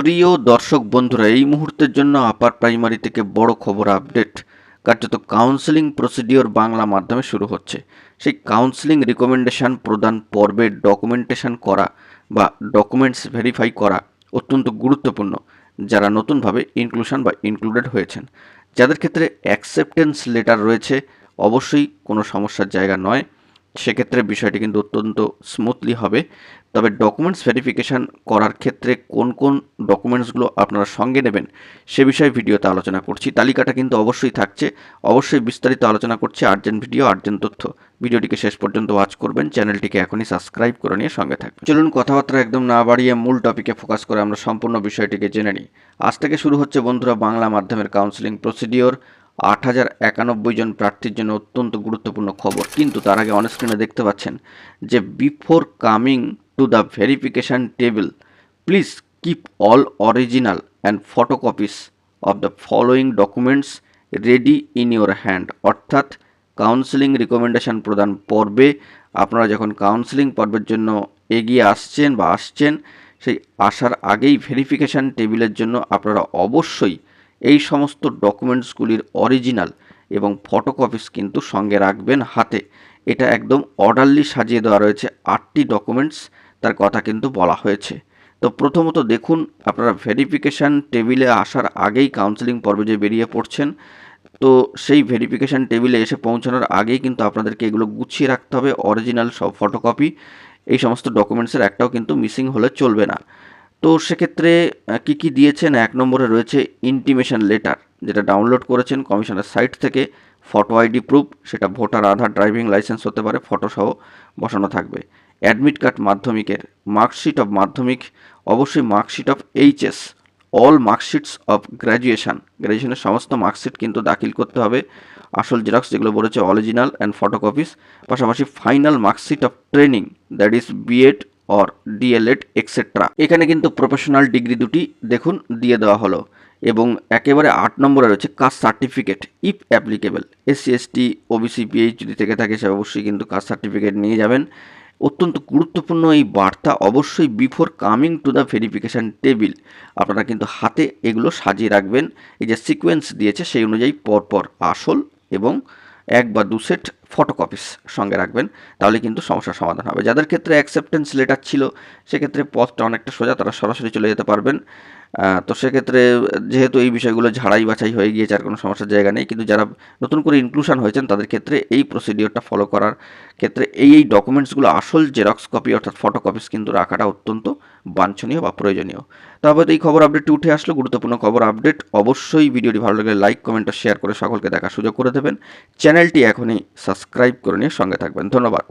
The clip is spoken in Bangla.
প্রিয় দর্শক বন্ধুরা, এই মুহূর্তের জন্য আপার প্রাইমারি থেকে বড় খবর আপডেট। কার্যত কাউন্সেলিং প্রসিডিওর বাংলা মাধ্যমে শুরু হচ্ছে। সেই কাউন্সেলিং রিকমেন্ডেশন প্রদান পর্বে ডকুমেন্টেশন করা বা ডকুমেন্টস ভেরিফাই করা অত্যন্ত গুরুত্বপূর্ণ। যারা নতুনভাবে ইনক্লুশন বা ইনক্লুডেড হয়েছেন, যাদের ক্ষেত্রে অ্যাকসেপ্টেন্স লেটার রয়েছে, অবশ্যই কোনো সমস্যার জায়গা নয়। সেক্ষেত্রে বিষয়টি কিন্তু অত্যন্ত স্মুথলি হবে। তবে ডকুমেন্টস ভেরিফিকেশান করার ক্ষেত্রে কোন কোন ডকুমেন্টসগুলো আপনারা সঙ্গে নেবেন সে বিষয়ে ভিডিওতে আলোচনা করছি। তালিকাটা কিন্তু অবশ্যই থাকছে, অবশ্যই বিস্তারিত আলোচনা করছি। আর্জেন্ট ভিডিও, আর্জেন্ট তথ্য। ভিডিওটিকে শেষ পর্যন্ত ওয়াচ করবেন, চ্যানেলটিকে এখনই সাবস্ক্রাইব করে নিয়ে সঙ্গে থাকবেন। চলুন কথাবার্তা একদম না বাড়িয়ে মূল টপিকে ফোকাস করে আমরা সম্পূর্ণ বিষয়টিকে জেনে নিই। আজ থেকে শুরু হচ্ছে বন্ধুরা বাংলা মাধ্যমের কাউন্সেলিং প্রসিডিওর। 8,091 জন প্রার্থীর জন্য অত্যন্ত গুরুত্বপূর্ণ খবর। কিন্তু তার আগে অনস্ক্রিনে দেখতে পাচ্ছেন যে before coming to the verification table, please keep all original and photocopies of the following documents ready in your hand. অর্থাৎ কাউন্সেলিং রিকমেন্ডেশন প্রদান পর্বে আপনারা যখন কাউন্সেলিং পর্বের জন্য এগিয়ে আসছেন, সেই আসার আগেই ভেরিফিকেশান টেবিলের জন্য আপনারা অবশ্যই এই সমস্ত ডকুমেন্টসগুলির অরিজিনাল এবং ফটোকপিস কিন্তু সঙ্গে রাখবেন হাতে। এটা একদম অর্ডারলি সাজিয়ে দেওয়া রয়েছে। 8টি ডকুমেন্টস তার কথা কিন্তু বলা হয়েছে। তো প্রথমত দেখুন, আপনারা ভেরিফিকেশান টেবিলে আসার আগেই কাউন্সেলিং পর্বে যে বেরিয়ে পড়ছেন, তো সেই ভেরিফিকেশান টেবিলে এসে পৌঁছানোর আগেই কিন্তু আপনাদেরকে এগুলো গুছিয়ে রাখতে হবে। অরিজিনাল সব ফটোকপি, এই সমস্ত ডকুমেন্টসের একটাও কিন্তু মিসিং হলে চলবে না। তো সেক্ষেত্রে কী কী দিয়েছেন? 1 নম্বরে রয়েছে ইন্টিমেশন লেটার, যেটা ডাউনলোড করেছেন কমিশনের সাইট থেকে। ফটো আইডি প্রুফ, সেটা ভোটার, আধার, ড্রাইভিং লাইসেন্স হতে পারে, ফটো সহ বসানো থাকবে। অ্যাডমিট কার্ড মাধ্যমিকের, মার্কশিট অফ মাধ্যমিক, অবশ্যই marksheet of HS, all marksheets of গ্র্যাজুয়েশনের সমস্ত মার্কশিট কিন্তু দাখিল করতে হবে। আসল জেরক্স যেগুলো বলেছে অরিজিনাল অ্যান্ড ফটোকপিস, পাশাপাশি final marksheet of training, that is BEd or DElEd etcetera. এখানে কিন্তু প্রফেশনাল ডিগ্রি দুটি দেখুন দিয়ে দেওয়া হলো। এবং একেবারে 8 নম্বরে রয়েছে caste certificate if applicable. SC ST OBC PH যদি থেকে থাকে সে অবশ্যই কিন্তু কাস্ট সার্টিফিকেট নিয়ে যাবেন। অত্যন্ত গুরুত্বপূর্ণ এই বার্তা। অবশ্যই before coming to the verification table আপনারা কিন্তু হাতে এগুলো সাজিয়ে রাখবেন। এই যে সিকোয়েন্স দিয়েছে সেই অনুযায়ী পরপর আসল এবং 1 বা 2 সেট ফটোকপিস সঙ্গে রাখবেন, তাহলে কিন্তু সমস্যার সমাধান হবে। যাদের ক্ষেত্রে অ্যাকসেপ্টেন্স লেটার ছিল সেক্ষেত্রে পথটা অনেকটা সোজা, তারা সরাসরি চলে যেতে পারবেন। তো সেক্ষেত্রে যেহেতু এই বিষয়গুলো ঝাড়াই বাছাই হয়ে গিয়েছে, আর কোনো সমস্যার জায়গা নেই। কিন্তু যারা নতুন করে ইনক্লুশন হয়েছেন তাদের ক্ষেত্রে এই প্রসিডিওরটা ফলো করার ক্ষেত্রে এই ডকুমেন্টসগুলো আসল জেরক্স কপি অর্থাৎ ফটোকপিস কিন্তু রাখাটা অত্যন্ত বাঞ্ছনীয় বা প্রয়োজনীয়। তবে এই খবর আপডেটটি উঠে আসলো, গুরুত্বপূর্ণ খবর আপডেট। অবশ্যই ভিডিওটি ভালো লাগলে লাইক, কমেন্ট ও শেয়ার করে সকলকে দেখার সুযোগ করে দেবেন। চ্যানেলটি এখনই সাবস্ক্রাইব করে নিয়ে সঙ্গে থাকবেন। ধন্যবাদ।